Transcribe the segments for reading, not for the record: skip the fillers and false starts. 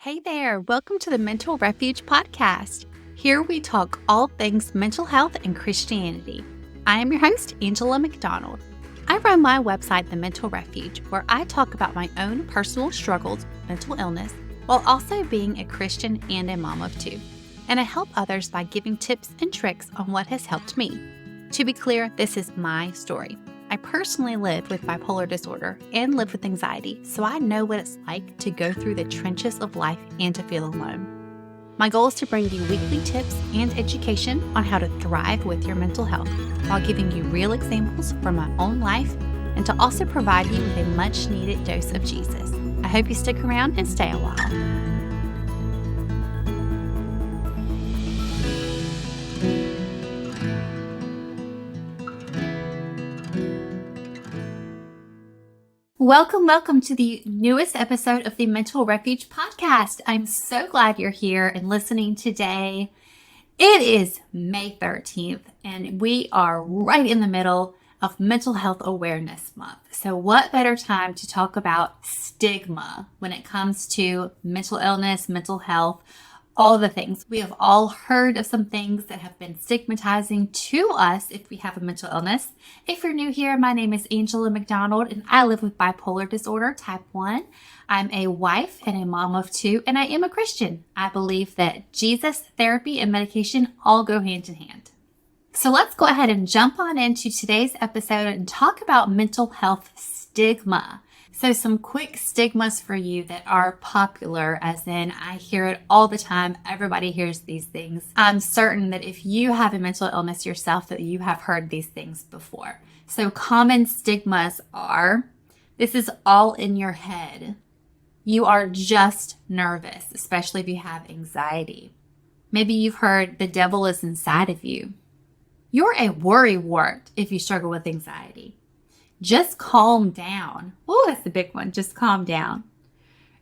Hey there, welcome to the Mental Refuge podcast. Here we talk all things mental health and Christianity. I am your host, Angela McDonald. I run my website, The Mental Refuge, where I talk about my own personal struggles with mental illness while also being a Christian and a mom of two. And I help others by giving tips and tricks on what has helped me. To be clear, this is my story. I personally live with bipolar disorder and live with anxiety, so I know what it's like to go through the trenches of life and to feel alone. My goal is to bring you weekly tips and education on how to thrive with your mental health, while giving you real examples from my own life and to also provide you with a much needed dose of Jesus. I hope you stick around and stay a while. Welcome to the newest episode of the Mental Refuge podcast. I'm so glad you're here and listening today. It is May 13th, and we are right in the middle of Mental Health Awareness Month. So what better time to talk about stigma when it comes to mental illness, mental health, all the things. We have all heard of some things that have been stigmatizing to us if we have a mental illness. If you're new here, my name is Angela McDonald and I live with bipolar disorder type 1. I'm a wife and a mom of two, and I am a Christian. I believe that Jesus, therapy, and medication all go hand in hand. So let's go ahead and jump on into today's episode and talk about mental health stigma. So some quick stigmas for you that are popular, as in I hear it all the time. Everybody hears these things. I'm certain that if you have a mental illness yourself, that you have heard these things before. So common stigmas are, this is all in your head. You are just nervous, especially if you have anxiety. Maybe you've heard the devil is inside of you. You're a worrywart if you struggle with anxiety. Just calm down. Oh, that's the big one. Just calm down.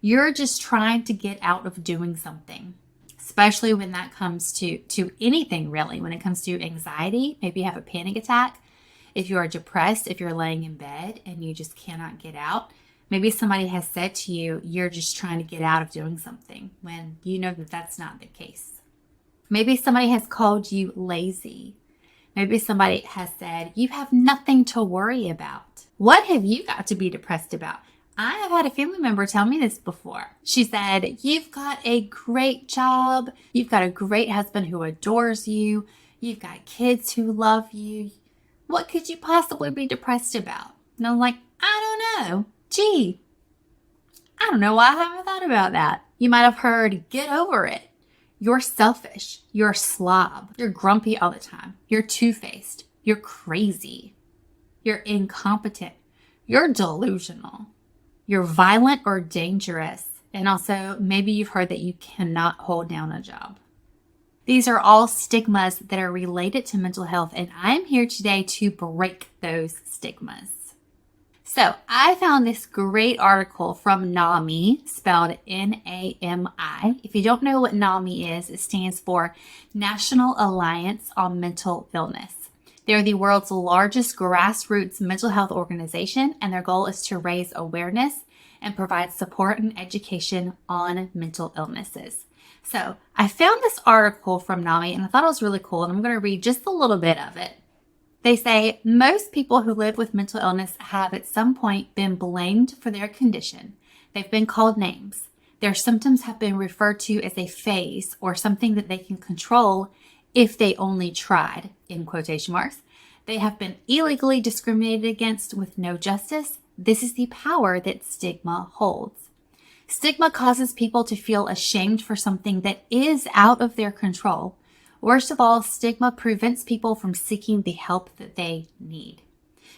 You're just trying to get out of doing something, especially when that comes to anything really. When it comes to anxiety, maybe you have a panic attack. If you are depressed, if you're laying in bed and you just cannot get out, maybe somebody has said to you, you're just trying to get out of doing something when you know that that's not the case. Maybe somebody has called you lazy. Maybe somebody has said, you have nothing to worry about. What have you got to be depressed about? I have had a family member tell me this before. She said, you've got a great job. You've got a great husband who adores you. You've got kids who love you. What could you possibly be depressed about? And I'm like, I don't know. Gee, I don't know why I haven't thought about that. You might have heard, get over it. You're selfish. You're a slob. You're grumpy all the time. You're two-faced. You're crazy. You're incompetent. You're delusional. You're violent or dangerous. And also, maybe you've heard that you cannot hold down a job. These are all stigmas that are related to mental health, and I'm here today to break those stigmas. So I found this great article from NAMI, spelled N-A-M-I. If you don't know what NAMI is, it stands for National Alliance on Mental Illness. They're the world's largest grassroots mental health organization, and their goal is to raise awareness and provide support and education on mental illnesses. So I found this article from NAMI, and I thought it was really cool, and I'm going to read just a little bit of it. They say most people who live with mental illness have at some point been blamed for their condition. They've been called names. Their symptoms have been referred to as a phase or something that they can control if they only tried, in quotation marks. They have been illegally discriminated against with no justice. This is the power that stigma holds. Stigma causes people to feel ashamed for something that is out of their control. Worst of all, stigma prevents people from seeking the help that they need.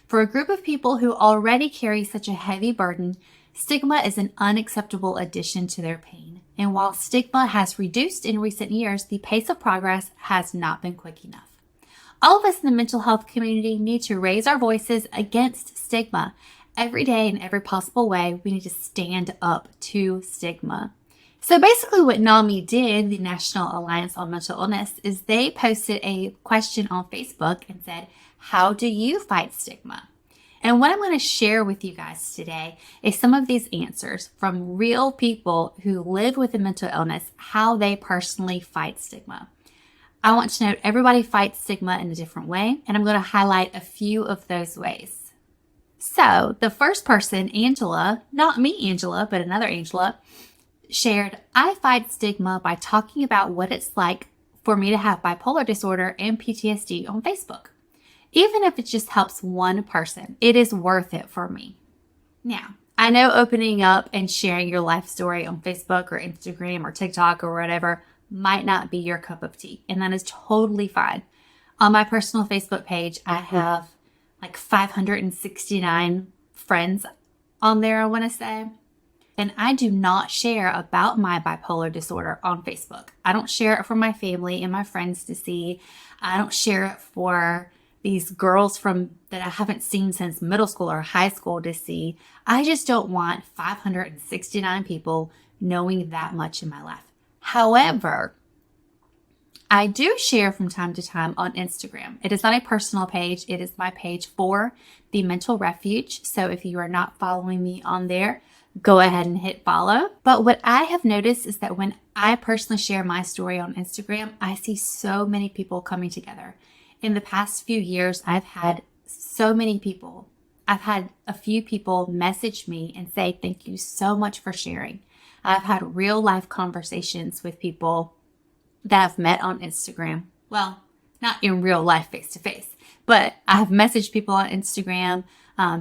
For a group of people who already carry such a heavy burden, stigma is an unacceptable addition to their pain. And while stigma has reduced in recent years, the pace of progress has not been quick enough. All of us in the mental health community need to raise our voices against stigma. Every day in every possible way, we need to stand up to stigma. So basically what NAMI did, the National Alliance on Mental Illness, is they posted a question on Facebook and said, how do you fight stigma? And what I'm going to share with you guys today is some of these answers from real people who live with a mental illness, how they personally fight stigma. I want to note everybody fights stigma in a different way, and I'm going to highlight a few of those ways. So the first person, Angela, not me, Angela, but another Angela, shared, I fight stigma by talking about what it's like for me to have bipolar disorder and PTSD on Facebook. Even if it just helps one person, it is worth it for me. Now, I know opening up and sharing your life story on Facebook or Instagram or TikTok or whatever might not be your cup of tea, and that is totally fine. On my personal Facebook page, I have like 569 friends on there, I want to say. And I do not share about my bipolar disorder on Facebook. I don't share it for my family and my friends to see. I don't share it for these girls that I haven't seen since middle school or high school to see. I just don't want 569 people knowing that much in my life. However, I do share from time to time on Instagram. It is not a personal page. It is my page for the Mental Refuge. So if you are not following me on there, go ahead and hit follow. But what I have noticed is that when I personally share my story on Instagram, I see so many people coming together. In the past few years, I've had so many people. I've had a few people message me and say, thank you so much for sharing. I've had real life conversations with people that I've met on Instagram. Well, not in real life face to face, but I have messaged people on Instagram,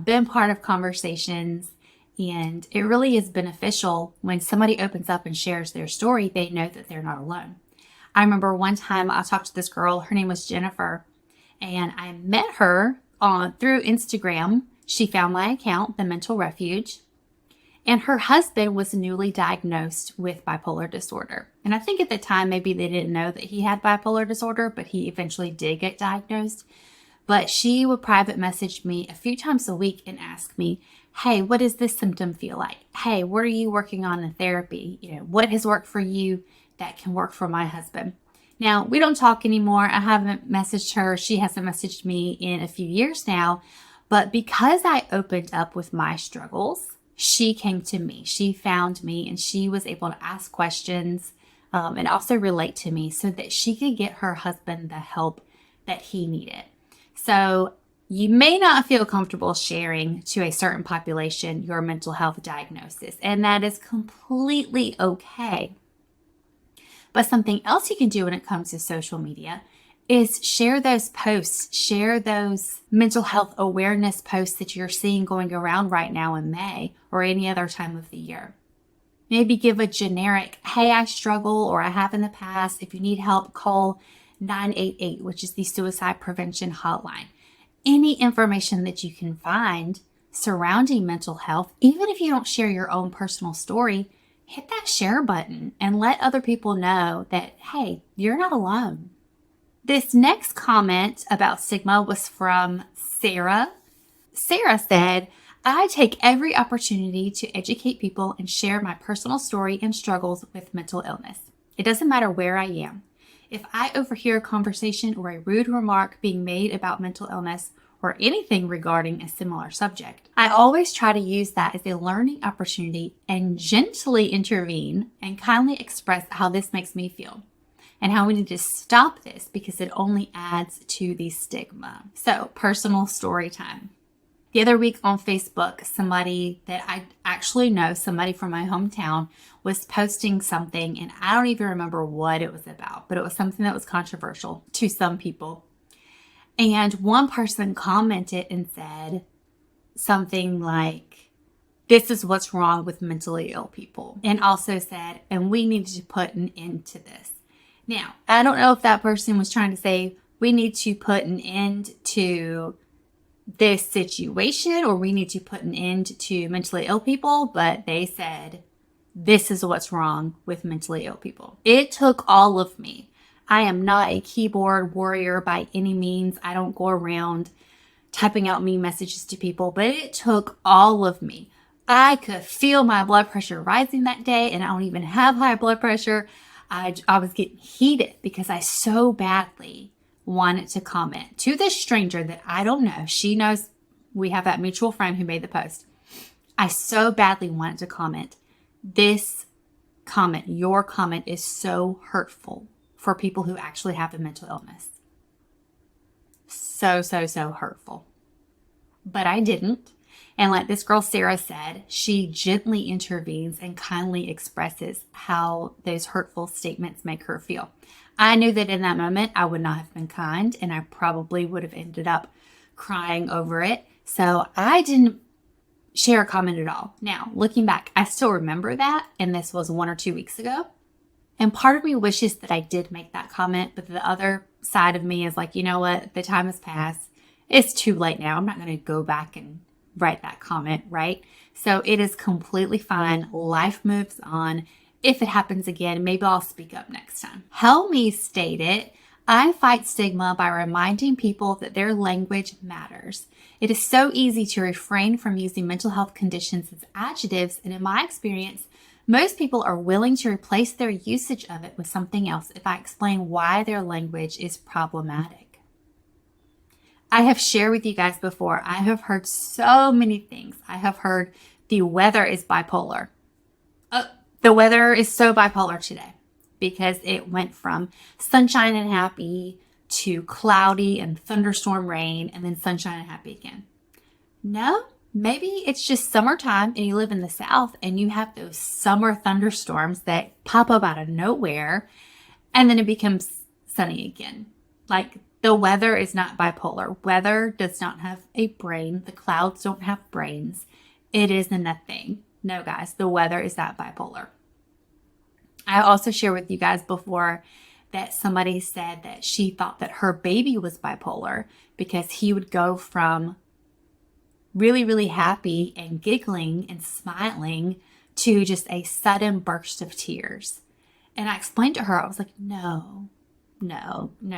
been part of conversations, and it really is beneficial when somebody opens up and shares their story. They know that they're not alone. I remember one time I talked to this girl, her name was Jennifer, and I met her through Instagram. She found my account, The Mental Refuge, and her husband was newly diagnosed with bipolar disorder. And I think at the time, maybe they didn't know that he had bipolar disorder, but he eventually did get diagnosed. But she would private message me a few times a week and ask me, hey, what does this symptom feel like? Hey, what are you working on in therapy? What has worked for you that can work for my husband? Now, we don't talk anymore. I haven't messaged her. She hasn't messaged me in a few years now. But because I opened up with my struggles, she came to me. She found me and she was able to ask questions and also relate to me so that she could get her husband the help that he needed. So you may not feel comfortable sharing to a certain population your mental health diagnosis, and that is completely okay. But something else you can do when it comes to social media is share those posts, share those mental health awareness posts that you're seeing going around right now in May or any other time of the year. Maybe give a generic, hey, I struggle or I have in the past. If you need help, call 988, which is the suicide prevention hotline. Any information that you can find surrounding mental health, even if you don't share your own personal story, hit that share button and let other people know that, hey, you're not alone. This next comment about stigma was from Sarah. Sarah said, I take every opportunity to educate people and share my personal story and struggles with mental illness. It doesn't matter where I am. If I overhear a conversation or a rude remark being made about mental illness or anything regarding a similar subject, I always try to use that as a learning opportunity and gently intervene and kindly express how this makes me feel and how we need to stop this because it only adds to the stigma. So, personal story time. The other week on Facebook, somebody that I actually know, somebody from my hometown, was posting something, and I don't even remember what it was about, but it was something that was controversial to some people. And one person commented and said something like, this is what's wrong with mentally ill people. And also said, and we need to put an end to this. Now, I don't know if that person was trying to say, we need to put an end to this situation or we need to put an end to mentally ill people, but they said, this is what's wrong with mentally ill people. It took all of me. I am not a keyboard warrior by any means. I don't go around typing out mean messages to people, but it took all of me. I could feel my blood pressure rising that day, and I don't even have high blood pressure. I was getting heated because I so badly wanted to comment to this stranger that I don't know. She knows We have that mutual friend who made the post. I so badly wanted to comment. This comment, your comment, is so hurtful for people who actually have a mental illness. So hurtful. But I didn't. And like this girl Sarah said, she gently intervenes and kindly expresses how those hurtful statements make her feel. I knew that in that moment I would not have been kind, and I probably would have ended up crying over it. So I didn't share a comment at all. Now, looking back, I still remember that, and this was 1 or 2 weeks ago. And part of me wishes that I did make that comment, but the other side of me is like, you know what? The time has passed. It's too late now. I'm not going to go back and write that comment, right? So it is completely fine. Life moves on. If it happens again, maybe I'll speak up next time. Help me stated, I fight stigma by reminding people that their language matters. It is so easy to refrain from using mental health conditions as adjectives, and in my experience, most people are willing to replace their usage of it with something else if I explain why their language is problematic. I have shared with you guys before, I have heard so many things. I have heard the weather is bipolar. The weather is so bipolar today because it went from sunshine and happy to cloudy and thunderstorm rain and then sunshine and happy again. No, maybe it's just summertime and you live in the South and you have those summer thunderstorms that pop up out of nowhere and then it becomes sunny again. Like, the weather is not bipolar. Weather does not have a brain. The clouds don't have brains. It isn't a thing. No, guys, the weather is not bipolar. I also shared with you guys before that somebody said that she thought that her baby was bipolar because he would go from really happy and giggling and smiling to just a sudden burst of tears. And I explained to her, I was like, no,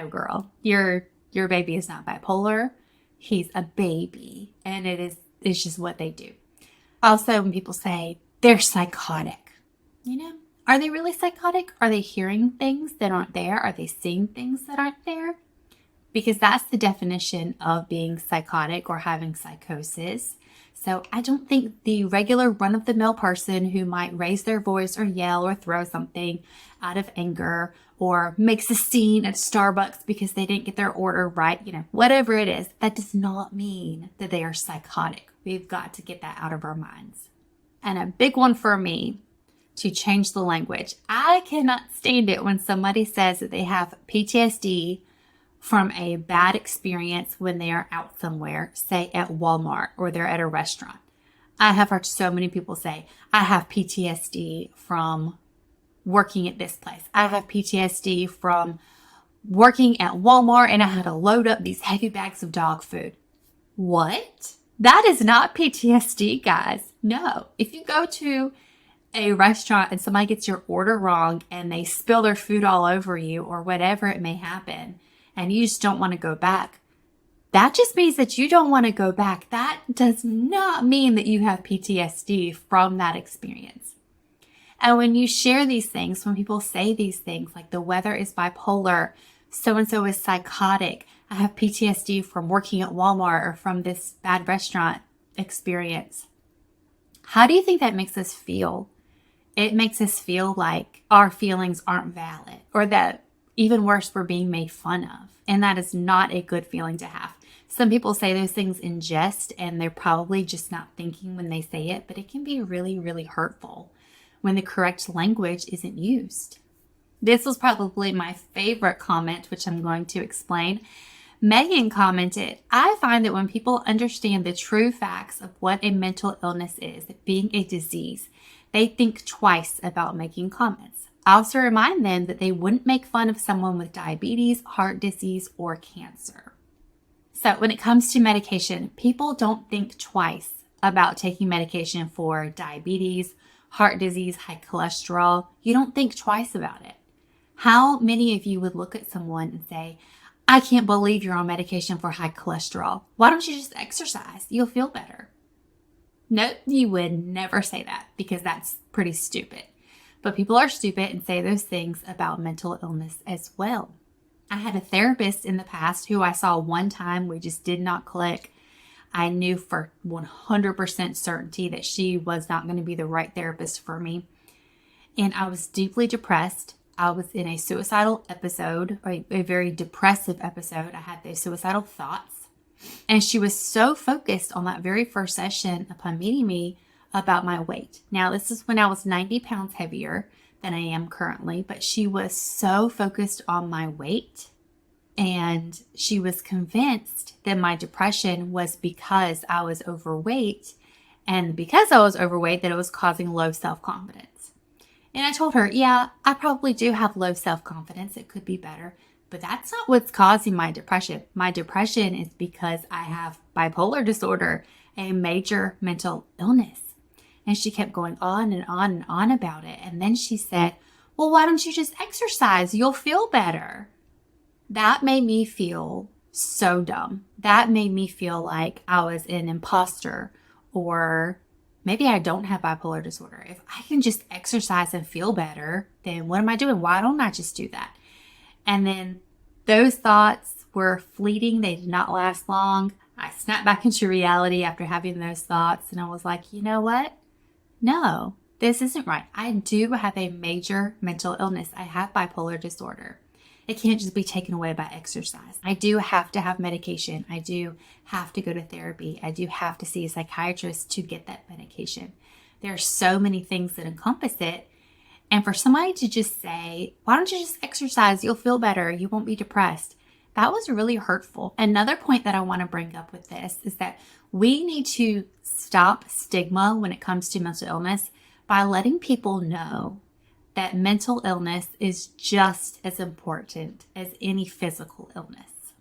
girl, your baby is not bipolar. He's a baby, and it's just what they do. Also, when people say they're psychotic, are they really psychotic? Are they hearing things that aren't there? Are they seeing things that aren't there? Because that's the definition of being psychotic or having psychosis. So I don't think the regular run-of-the-mill person who might raise their voice or yell or throw something out of anger or makes a scene at Starbucks because they didn't get their order right, whatever it is, that does not mean that they are psychotic. We've got to get that out of our minds. And a big one for me, to change the language. I cannot stand it when somebody says that they have PTSD from a bad experience when they are out somewhere, say at Walmart or they're at a restaurant. I have heard so many people say, I have PTSD from working at this place. I have PTSD from working at Walmart and I had to load up these heavy bags of dog food. What? That is not PTSD, guys. No. If you go to a restaurant and somebody gets your order wrong and they spill their food all over you or whatever it may happen, and you just don't want to go back, that just means that you don't want to go back. That does not mean that you have PTSD from that experience. And when you share these things, when people say these things like the weather is bipolar, so-and-so is psychotic, I have PTSD from working at Walmart or from this bad restaurant experience, how do you think that makes us feel? It makes us feel like our feelings aren't valid, or that even worse, we're being made fun of. And that is not a good feeling to have. Some people say those things in jest and they're probably just not thinking when they say it, but it can be really hurtful when the correct language isn't used. This was probably my favorite comment, which I'm going to explain. Megan commented, I find that when people understand the true facts of what a mental illness is, being a disease, they think twice about making comments. I also remind them that they wouldn't make fun of someone with diabetes, heart disease, or cancer. So when it comes to medication, people don't think twice about taking medication for diabetes, heart disease, high cholesterol. You don't think twice about it. How many of you would look at someone and say, I can't believe you're on medication for high cholesterol. Why don't you just exercise? You'll feel better. Nope, you would never say that because that's pretty stupid. But people are stupid and say those things about mental illness as well. I had a therapist in the past who I saw one time. We just did not click. I knew for 100% certainty that she was not going to be the right therapist for me. And I was deeply depressed. I was in a suicidal episode, or a very depressive episode. I had those suicidal thoughts. And she was so focused on that very first session upon meeting me about my weight. Now, this is when I was 90 pounds heavier than I am currently, but she was so focused on my weight. And she was convinced that my depression was because I was overweight. And because I was overweight, that it was causing low self-confidence. And I told her, yeah, I probably do have low self-confidence. It could be better. But that's not what's causing my depression. My depression is because I have bipolar disorder, a major mental illness. And she kept going on and on and on about it. And then she said, well, why don't you just exercise? You'll feel better. That made me feel so dumb. That made me feel like I was an imposter, or maybe I don't have bipolar disorder. If I can just exercise and feel better, then what am I doing? Why don't I just do that? And then those thoughts were fleeting. They did not last long. I snapped back into reality after having those thoughts. And I was like, you know what? No, this isn't right. I do have a major mental illness. I have bipolar disorder. It can't just be taken away by exercise. I do have to have medication. I do have to go to therapy. I do have to see a psychiatrist to get that medication. There are so many things that encompass it. And for somebody to just say, why don't you just exercise? You'll feel better. You won't be depressed. That was really hurtful. Another point that I want to bring up with this is that we need to stop stigma when it comes to mental illness by letting people know that mental illness is just as important as any physical illness.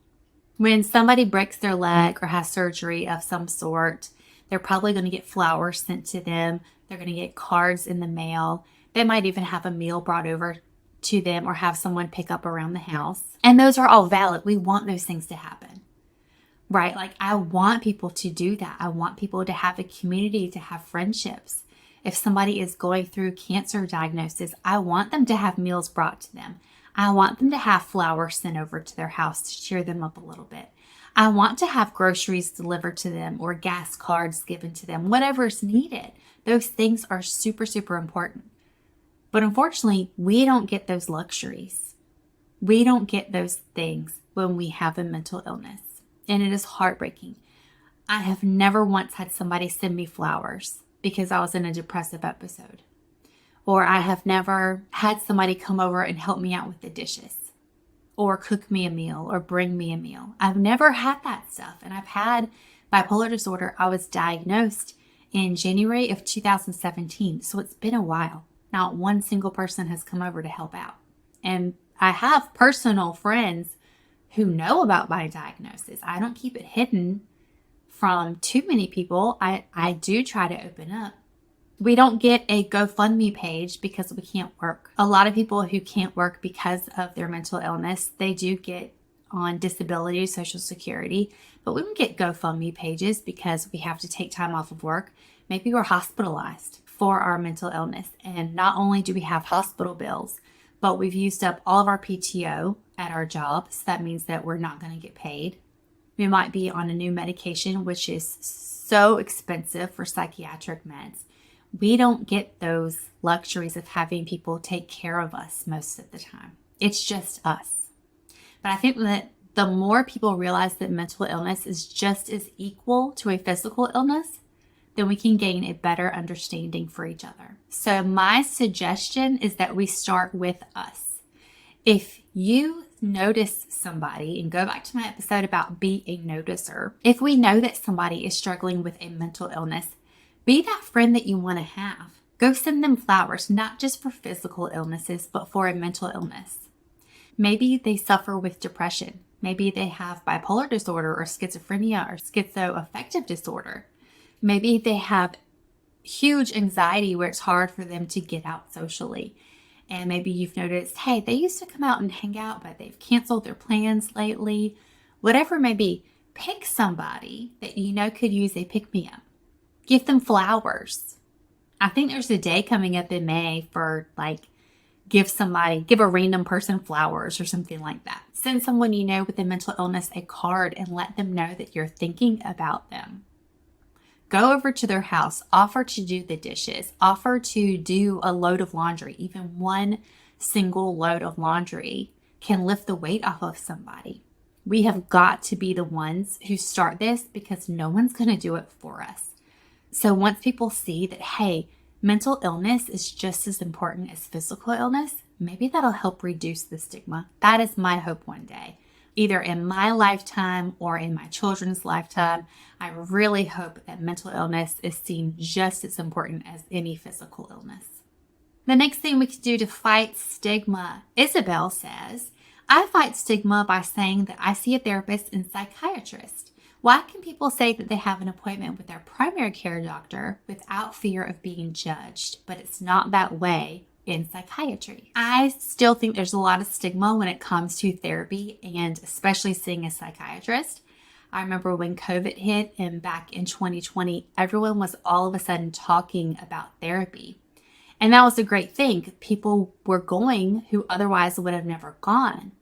When somebody breaks their leg or has surgery of some sort, they're probably going to get flowers sent to them. They're going to get cards in the mail. They might even have a meal brought over to them or have someone pick up around the house. And those are all valid. We want those things to happen, right? Like, I want people to do that. I want people to have a community, to have friendships. If somebody is going through cancer diagnosis, I want them to have meals brought to them. I want them to have flowers sent over to their house to cheer them up a little bit. I want to have groceries delivered to them or gas cards given to them, whatever is needed. Those things are super, super important. But unfortunately, we don't get those luxuries. We don't get those things when we have a mental illness. And it is heartbreaking. I have never once had somebody send me flowers because I was in a depressive episode. Or I have never had somebody come over and help me out with the dishes, or cook me a meal, or bring me a meal. I've never had that stuff. And I've had bipolar disorder. I was diagnosed in January of 2017. So it's been a while. Not one single person has come over to help out. And I have personal friends who know about my diagnosis. I don't keep it hidden from too many people. I do try to open up. We don't get a GoFundMe page because we can't work. A lot of people who can't work because of their mental illness, they do get on disability, Social Security, but we don't get GoFundMe pages because we have to take time off of work. Maybe we're hospitalized for our mental illness. And not only do we have hospital bills, but we've used up all of our PTO at our job. So that means that we're not going to get paid. We might be on a new medication, which is so expensive for psychiatric meds. We don't get those luxuries of having people take care of us most of the time. It's just us. But I think that the more people realize that mental illness is just as equal to a physical illness, then we can gain a better understanding for each other. So my suggestion is that we start with us. If you notice somebody, and go back to my episode about be a noticer, if we know that somebody is struggling with a mental illness, be that friend that you want to have. Go send them flowers, not just for physical illnesses, but for a mental illness. Maybe they suffer with depression. Maybe they have bipolar disorder or schizophrenia or schizoaffective disorder. Maybe they have huge anxiety where it's hard for them to get out socially. And maybe you've noticed, hey, they used to come out and hang out, but they've canceled their plans lately. Whatever it may be, pick somebody that you know could use a pick-me-up. Give them flowers. I think there's a day coming up in May for like give a random person flowers or something like that. Send someone you know with a mental illness a card and let them know that you're thinking about them. Go over to their house, offer to do the dishes, offer to do a load of laundry. Even one single load of laundry can lift the weight off of somebody. We have got to be the ones who start this because no one's going to do it for us. So once people see that, hey, mental illness is just as important as physical illness, maybe that'll help reduce the stigma. That is my hope one day. Either in my lifetime or in my children's lifetime, I really hope that mental illness is seen just as important as any physical illness. The next thing we can do to fight stigma, Isabel says, I fight stigma by saying that I see a therapist and psychiatrist. Why can people say that they have an appointment with their primary care doctor without fear of being judged? But it's not that way in psychiatry. I still think there's a lot of stigma when it comes to therapy and especially seeing a psychiatrist. I remember when COVID hit and back in 2020, everyone was all of a sudden talking about therapy. And that was a great thing. People were going who otherwise would have never gone.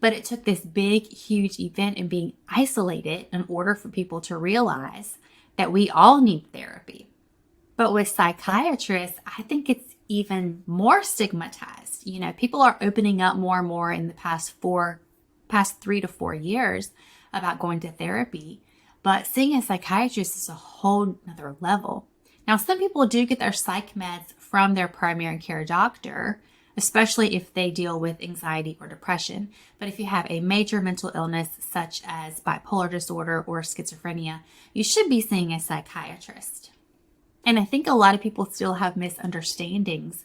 But it took this big, huge event and being isolated in order for people to realize that we all need therapy. But with psychiatrists, I think it's even more stigmatized. You know, people are opening up more and more in the past 3 to 4 years about going to therapy. But seeing a psychiatrist is a whole nother level. Now, some people do get their psych meds from their primary care doctor, especially if they deal with anxiety or depression. But if you have a major mental illness such as bipolar disorder or schizophrenia, you should be seeing a psychiatrist. And I think a lot of people still have misunderstandings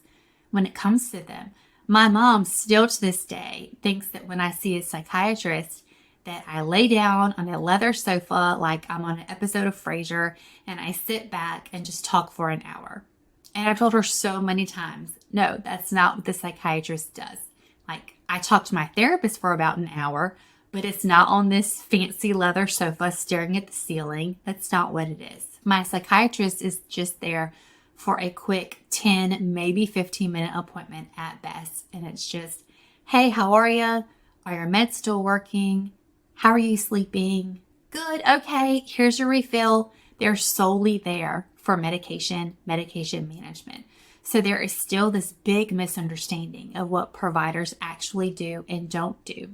when it comes to them. My mom still to this day thinks that when I see a psychiatrist that I lay down on a leather sofa like I'm on an episode of Frasier and I sit back and just talk for an hour. And I've told her so many times, no, that's not what the psychiatrist does. Like, I talk to my therapist for about an hour, but it's not on this fancy leather sofa staring at the ceiling. That's not what it is. My psychiatrist is just there for a quick 10, maybe 15-minute appointment at best. And it's just, hey, how are you? Are your meds still working? How are you sleeping? Good. Okay. Here's your refill. They're solely there for medication management. So there is still this big misunderstanding of what providers actually do and don't do.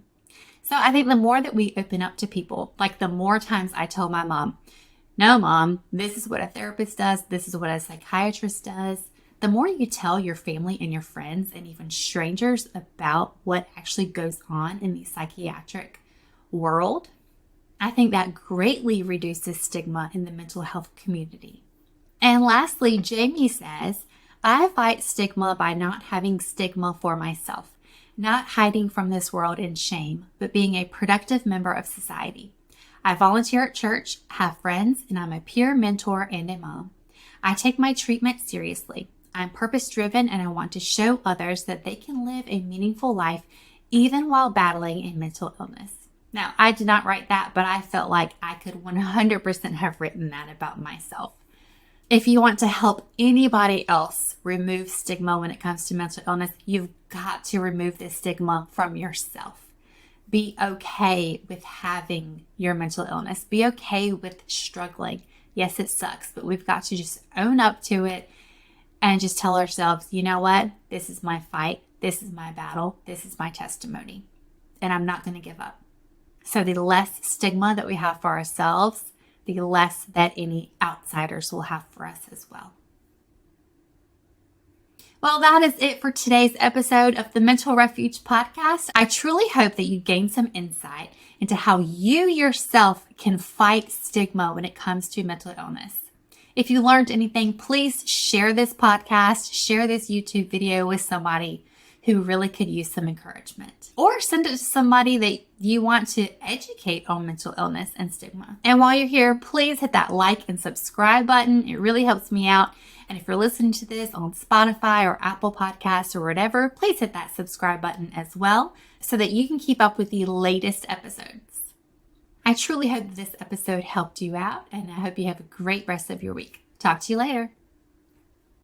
So I think the more that we open up to people, like the more times I tell my mom, no, Mom, this is what a therapist does. This is what a psychiatrist does. The more you tell your family and your friends and even strangers about what actually goes on in the psychiatric world, I think that greatly reduces stigma in the mental health community. And lastly, Jamie says, I fight stigma by not having stigma for myself, not hiding from this world in shame, but being a productive member of society. I volunteer at church, have friends, and I'm a peer mentor and a mom. I take my treatment seriously. I'm purpose-driven and I want to show others that they can live a meaningful life even while battling a mental illness. Now, I did not write that, but I felt like I could 100% have written that about myself. If you want to help anybody else remove stigma when it comes to mental illness, you've got to remove this stigma from yourself. Be okay with having your mental illness. Be okay with struggling. Yes, it sucks, but we've got to just own up to it and just tell ourselves, you know what? This is my fight. This is my battle. This is my testimony. And I'm not going to give up. So the less stigma that we have for ourselves, the less that any outsiders will have for us as well. Well, that is it for today's episode of the Mental Refuge podcast. I truly hope that you gained some insight into how you yourself can fight stigma when it comes to mental illness. If you learned anything, please share this podcast, share this YouTube video with somebody who really could use some encouragement. Or send it to somebody that you want to educate on mental illness and stigma. And while you're here, please hit that like and subscribe button. It really helps me out. And if you're listening to this on Spotify or Apple Podcasts or whatever, please hit that subscribe button as well so that you can keep up with the latest episodes. I truly hope this episode helped you out, and I hope you have a great rest of your week. Talk to you later.